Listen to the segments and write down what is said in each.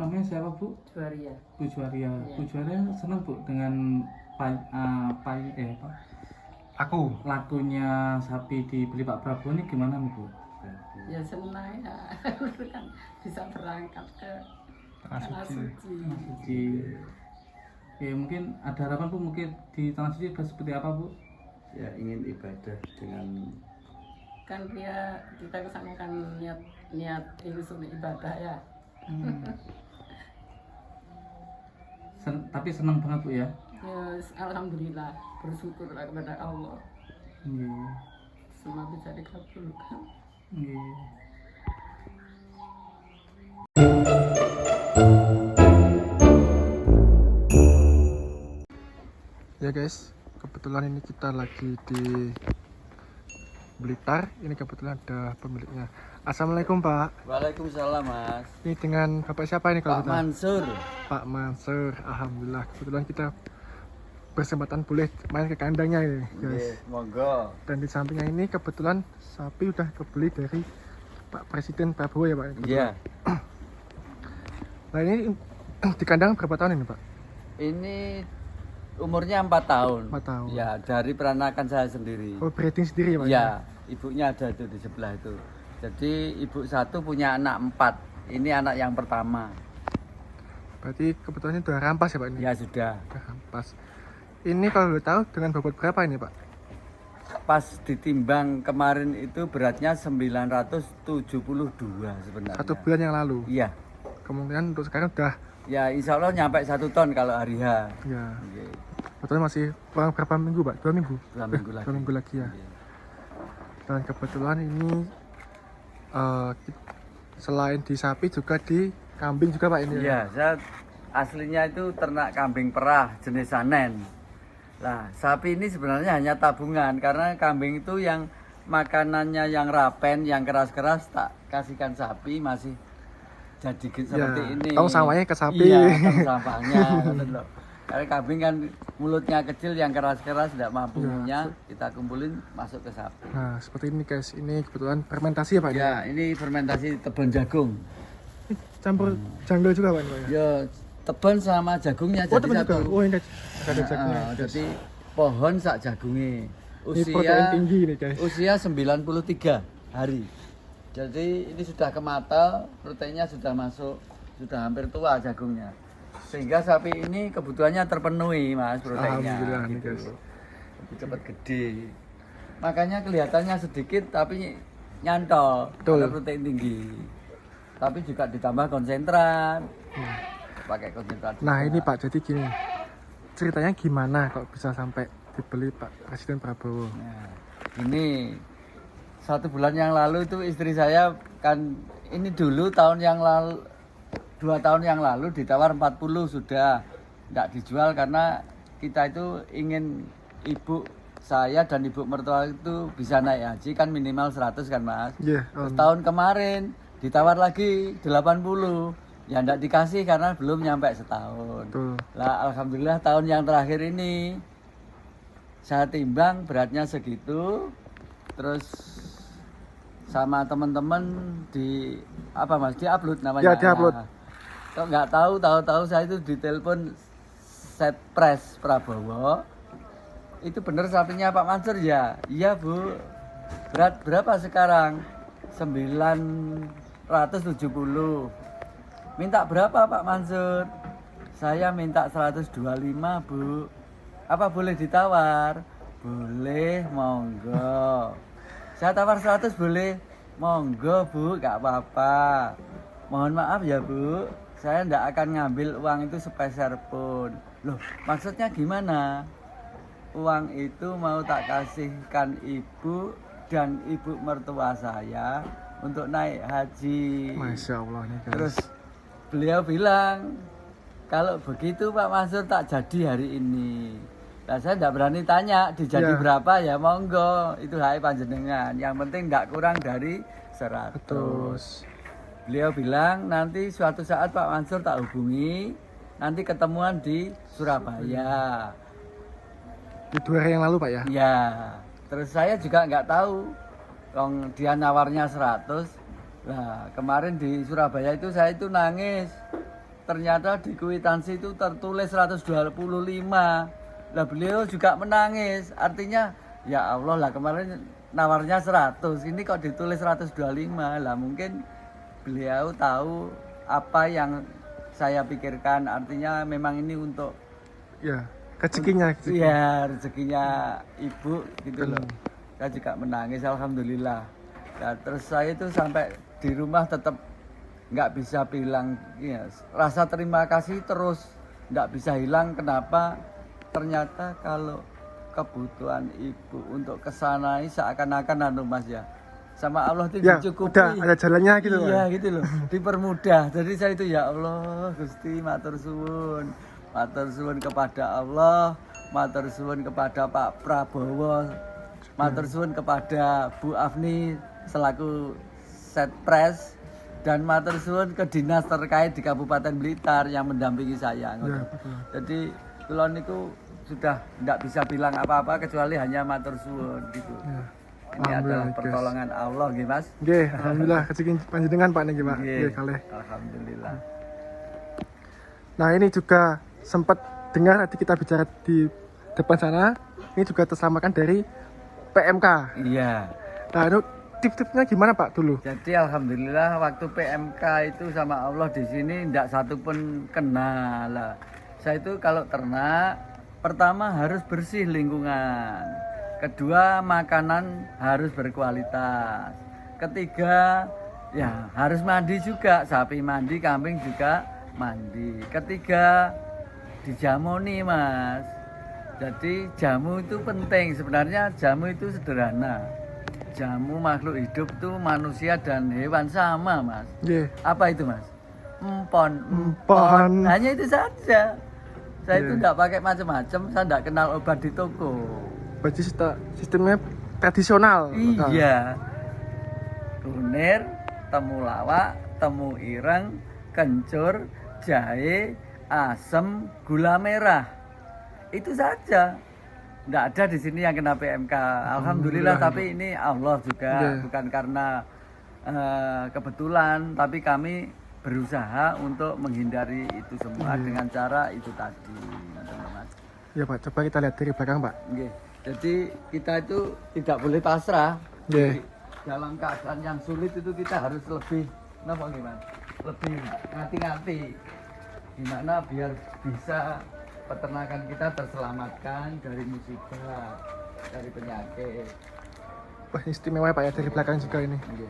namanya siapa Bu? Juaria. Bu Juaria. Iya. Bu Juaria senang Bu dengan Aku lakunya sapi dibeli Pak Prabowo ini gimana nih Bu? Ya senang ya. Kan bisa berangkat ke Tanah Tanah Suci. Suci. Di mungkin ada harapan Bu, mungkin di Tanah Suci seperti apa Bu? Ya ingin ibadah dengan Kan kita kesana kan niat ini sunnah ibadah ya. Tapi senang banget Bu ya? Ya alhamdulillah, bersyukurlah kepada Allah. Iya. Semua bisa dikabulkan. Iya. Ya guys, kebetulan ini kita lagi di Blitar. Ini kebetulan ada pemiliknya. Assalamualaikum Pak. Waalaikumsalam Mas. Ini dengan Bapak siapa ini kalau Pak kita? Mansur. Pak Mansur. Alhamdulillah kebetulan kita berkesempatan boleh main ke kandangnya ini guys. Monggo. Dan di sampingnya ini kebetulan sapi udah kebeli dari Pak Presiden Prabowo ya Pak. Iya. Nah ini di kandang berapa tahun ini Pak? Ini umurnya 4 tahun. 4 tahun. Ya, dari peranakan saya sendiri. Oh breeding sendiri ya Pak? Ya, ibunya ada itu di sebelah itu. Jadi ibu satu punya anak 4. Ini anak yang pertama. Berarti kebetulan ini udah rampas ya Pak ini? Ya sudah. Udah rampas. Ini kalau boleh tahu dengan bobot berapa ini Pak? Pas ditimbang kemarin itu beratnya 972 sebenarnya. 1 bulan yang lalu. Iya. Kemungkinan untuk sekarang udah Ya insya Allah nyampe 1 ton kalau hari H. ya. Oke. Betul masih kurang berapa minggu Pak? 2 minggu? 2 minggu lagi. 2 minggu lagi ya. Iya. Dan kebetulan ini selain di sapi juga di kambing juga Pak ini. Iya, saya aslinya itu ternak kambing perah jenis sanen. Nah, sapi ini sebenarnya hanya tabungan karena kambing itu yang makanannya yang rapen, yang keras-keras tak kasihkan sapi masih jadi seperti ini. Tong sampahnya ke sapi. Iya, tong sampahnya. Gitu loh. Karena kambing kan mulutnya kecil, yang keras-keras tidak mampu ngunyah, kita kumpulin masuk ke sapi. Nah, seperti ini guys. Ini kebetulan fermentasi ya Pak? Ya, ini fermentasi tebon jagung. Campur jungle juga Pak? Ini, Pak, ya? Ya, tebon sama jagungnya Oh, jadi teman satu. juga. Oh, ini ada jagungnya. Jadi pohon sak jagungnya. Ini protein tinggi nih guys. Usia 93 hari. Jadi ini sudah kemata, proteinnya sudah masuk, sudah hampir tua jagungnya. Sehingga sapi ini kebutuhannya terpenuhi Mas proteinnya. Alhamdulillah nih, Gitu. guys. Lebih cepat gede. Makanya kelihatannya sedikit tapi nyantol, Betul. ada protein tinggi. Tapi juga ditambah konsentrat. Pakai konsentrat. Nah juga. ini Pak, jadi gini. Ceritanya gimana kok bisa sampai dibeli Pak Presiden Prabowo? Nah, ini 1 bulan yang lalu itu istri saya kan ini dulu tahun yang lalu 2 tahun yang lalu ditawar 40 sudah tidak dijual karena kita itu ingin ibu saya dan ibu mertua itu bisa naik haji kan minimal 100 kan Mas. Iya. Terus tahun kemarin ditawar lagi 80 ya tidak dikasih karena belum nyampe setahun. Betul. Lah alhamdulillah tahun yang terakhir ini saya timbang beratnya segitu, terus sama teman-teman di apa Mas di-upload namanya. Ya, di-upload. Nah, kok nggak tahu saya itu ditelepon Setpres Prabowo. Itu bener sapinya Pak Mansur ya? Iya Bu. Berat berapa sekarang? 970. Minta berapa Pak Mansur? Saya minta 125 Bu. Apa boleh ditawar? Boleh, monggo. Saya tawar 100 boleh? Monggo Bu, gak apa-apa. Mohon maaf ya Bu, saya ndak akan ngambil uang itu sepeser pun. Loh, maksudnya gimana? Uang itu mau tak kasihkan ibu dan ibu mertua saya untuk naik haji. Masya Allah nih guys. Terus beliau bilang, kalau begitu Pak Mansur tak jadi hari ini. Nah, saya tidak berani tanya dijadi Ya. berapa ya monggo, itu hak panjenengan. Yang penting tidak kurang dari 100. Betul. Beliau bilang nanti suatu saat Pak Mansur tak hubungi, nanti ketemuan di Surabaya. Di 2 hari yang lalu Pak ya? Ya, terus saya juga nggak tahu, dia nawarnya 100. Nah, kemarin di Surabaya itu saya itu nangis. ternyata di kwitansi itu tertulis 125. Lah beliau juga menangis. Artinya ya Allah lah, kemarin nawarnya 100, ini kok ditulis 125. Lah mungkin beliau tahu apa yang saya pikirkan. Artinya memang ini untuk Ya, rezekinya. iya, rezekinya ibu gitu loh. Saya juga menangis, alhamdulillah. Nah, terus saya itu sampai di rumah tetap nggak bisa bilang ya, rasa terima kasih terus nggak bisa hilang. Kenapa? Ternyata kalau kebutuhan ibu untuk kesana ini seakan-akan anu Mas ya, sama Allah itu Ya, dicukupi. udah ada jalannya gitu. Iya Pak. gitu loh, dipermudah. Jadi saya itu ya Allah Gusti matur suwun. Matur suwun kepada Allah, matur suwun kepada Pak Prabowo, matur suwun kepada Bu Afni selaku Setpres, dan matur suwun ke dinas terkait di Kabupaten Blitar yang mendampingi saya. Ya, betul. Jadi kula niku sudah tidak bisa bilang apa-apa kecuali hanya matur suwun gitu. Ya. Ini adalah Alhamdulillah, guys. pertolongan Allah nggih Mas. Nggih, alhamdulillah rezeki panjenengan Pak niki, Pak. Nggih, Nggih, kalih. alhamdulillah. Nah, ini juga sempat dengar tadi kita bicara di depan sana, ini juga terselamatkan dari PMK. Iya. Nah, itu tips-tipsnya gimana Pak dulu? Jadi alhamdulillah waktu PMK itu sama Allah di sini tidak satu pun kena lah. Saya itu kalau ternak pertama harus bersih lingkungan, kedua makanan harus berkualitas, ketiga ya harus mandi juga, sapi mandi, kambing juga mandi, ketiga dijamuni Mas. Jadi jamu itu penting, sebenarnya jamu itu sederhana. Jamu makhluk hidup tuh manusia dan hewan sama Mas. Nggih. Apa itu Mas? Empon. Empon. Hanya itu saja. Saya itu enggak pakai macam-macam, saya enggak kenal obat di toko. Berarti sistemnya tradisional. Iya. Kunir, temulawak, temu ireng, kencur, jahe, asem, gula merah. Itu saja. Enggak ada di sini yang kena PMK. Alhamdulillah, tapi ini Allah juga, Iya. bukan karena kebetulan, tapi kami berusaha untuk menghindari itu semua dengan cara itu tadi, Mas. Ya Pak, coba kita lihat dari belakang Pak. Oke. Jadi kita itu tidak boleh pasrah. Nggih. Dalam keadaan yang sulit itu kita harus lebih, kenapa gimana? Lebih hati-hati. Gimana biar bisa peternakan kita terselamatkan dari musibah, dari penyakit. Wah, istimewa Pak ya dari belakang juga ini. Oke.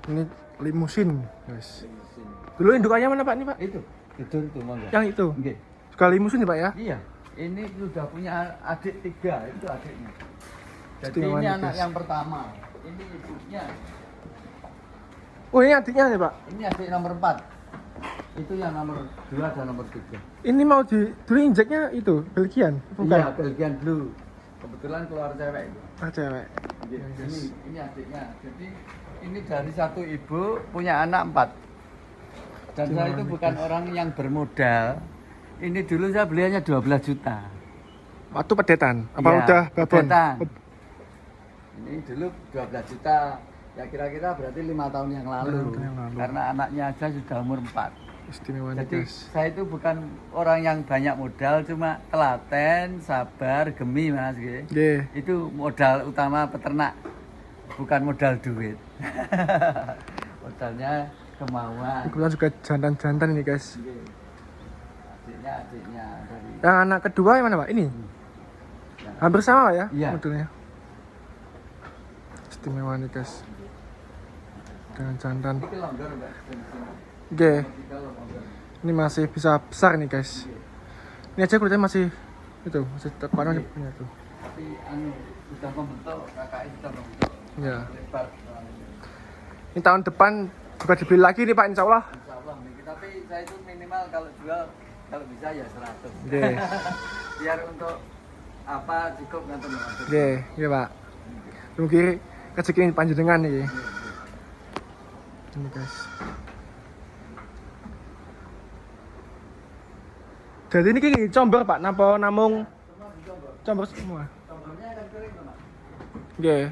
Ini limusin, guys. Dulu indukannya mana Pak ini Pak? Itu tidur tuh monggo. Yang itu. Oke. Juga limusin ya Pak ya? Iya, ini sudah punya adik 3, itu adiknya. Jadi Istimewa ini nih, anak guys. yang pertama, ini ibunya, Oh, ini adiknya nih Pak. ini adik nomor 4. Itu yang nomor 2 dan nomor 3. Ini mau dulu injeknya itu Belgian, bukan? Iya, Belgian Blue. Kebetulan keluar cewek itu. Ah, cewek. Ini adiknya. Jadi ini dari satu ibu punya anak 4. Dan saya itu bukan orang yang bermodal. Ini dulu saya beli hanya 12 juta. Waktu pedetan. Apa Iya, udah babon? pedetan. Oh, Ini dulu 12 juta. Ya kira-kira berarti 5 tahun yang lalu. 5 tahun yang lalu. Karena anaknya aja sudah umur 4. istimewa nih Jadi guys. saya itu bukan orang yang banyak modal, cuma telaten, sabar, gemi Mas. Gitu. Nggih. Itu modal utama peternak, bukan modal duit. Modalnya kemauan. Kebetulan juga jantan-jantan ini guys. Adiknya dari Yang anak kedua yang mana Pak? Ini? Hampir sama Pak ya? Iya. Modelnya. Istimewa nih guys. Dengan jantan. ini longgar Mbak. Nggih. Kita longgar. Ini masih bisa besar nih guys. Ini aja kulitnya masih itu, masih tekuan masih punya tuh. Tapi anu sudah membentuk, KKI sudah membentuk. Ya. Lebar. Ini tahun depan juga dibeli lagi nih Pak insya Allah. Insya Allah. Tapi saya itu minimal kalau jual kalau bisa ya 100. Nggih. Biar untuk apa cukup nanti Mas. Nggih, iya Pak. Mungkin rezeki panjenengan nih. Ini guys. Jadi ini kini Comber Pak, napa namung Comber semua. Contohnya akan kering Mas. Nggih.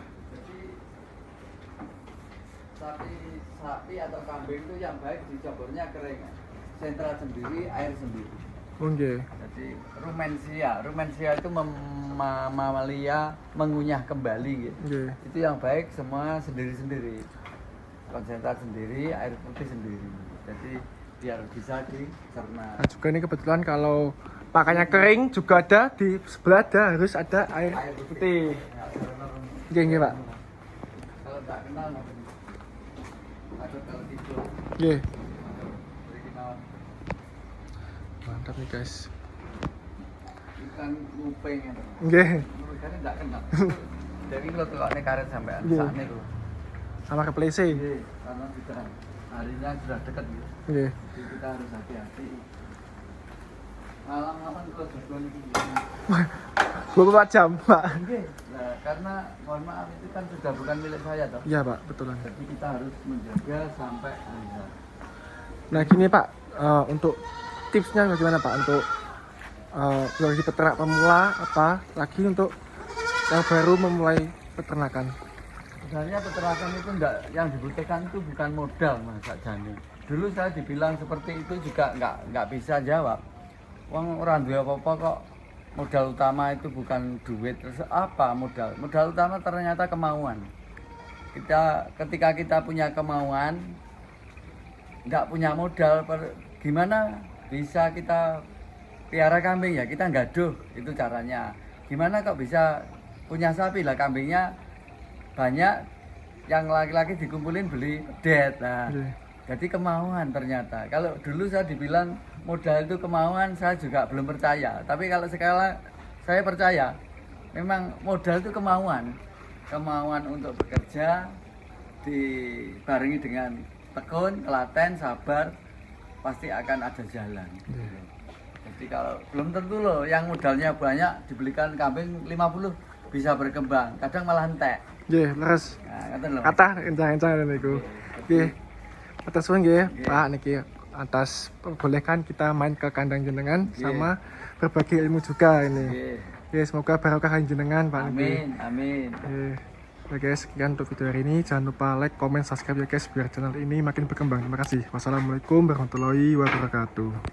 Jadi sapi sapi atau kambing itu yang baik dicobornya kering. Sentral sendiri, air sendiri. Oke. Jadi rumensia itu mamalia mengunyah kembali gitu. Oke. Itu yang baik semua sendiri-sendiri. Konsentrat sendiri, air putih sendiri. Jadi biar bisa dicerna. Nah, juga ini kebetulan kalau pakannya kering juga ada di sebelah harus ada air putih. Oke, oke, Pak. Kalau tak kenal ada kalau itu Oke. beri kenal Mantap nih, guys. ikan nguping itu. Oke. Mereka tidak kenal. Jadi kalau telurnya karet sampai Iya. saat itu. Sama ke PlayStation. Iya, karena sudah harinya sudah dekat gitu. Oke. Jadi kita harus hati-hati. Malam-malam kalau jagoan itu. Beberapa jam, Pak. Nah, karena mohon maaf itu kan sudah bukan milik saya toh. Iya, Pak, betulan. Jadi kita harus menjaga sampai akhir. Nah, gini, Pak, untuk tipsnya bagaimana, Pak, untuk bagi peternak pemula apa lagi untuk yang baru memulai peternakan? Sebenarnya peternakan itu enggak, yang dibutuhkan itu bukan modal Mas Kak Jani. Dulu saya dibilang seperti itu juga enggak bisa jawab. Wong orang duwe apa-apa kok modal utama itu bukan duit. Terus apa modal? Modal utama ternyata kemauan. Ketika kita punya kemauan, enggak punya modal, gimana bisa kita piara kambing ya? Kita gaduh, itu caranya. Gimana kok bisa punya sapi lah, kambingnya banyak, yang laki-laki dikumpulin beli pedet. Nah, Oke. jadi kemauan ternyata. Kalau dulu saya dibilang modal itu kemauan, saya juga belum percaya. Tapi kalau sekarang saya percaya, memang modal itu kemauan. Kemauan untuk bekerja dibarengi dengan tekun, telaten, sabar, pasti akan ada jalan. Jadi kalau belum tentu loh yang modalnya banyak dibelikan kambing 50 bisa berkembang, kadang malah entek. Nggih, leres. Nah, ngoten lho. Kata encang-encang niku. Nggih. Atas suwun nggih, Pak niki atas perbolehkan kita main ke kandang jenengan sama berbagi ilmu juga ini. Nggih. Oke, semoga barokah jenengan, Pak niki. Amin, amin. Oke guys, sekian untuk video hari ini. Jangan lupa like, comment, subscribe ya guys biar channel ini makin berkembang. Terima kasih. Wassalamualaikum warahmatullahi wabarakatuh.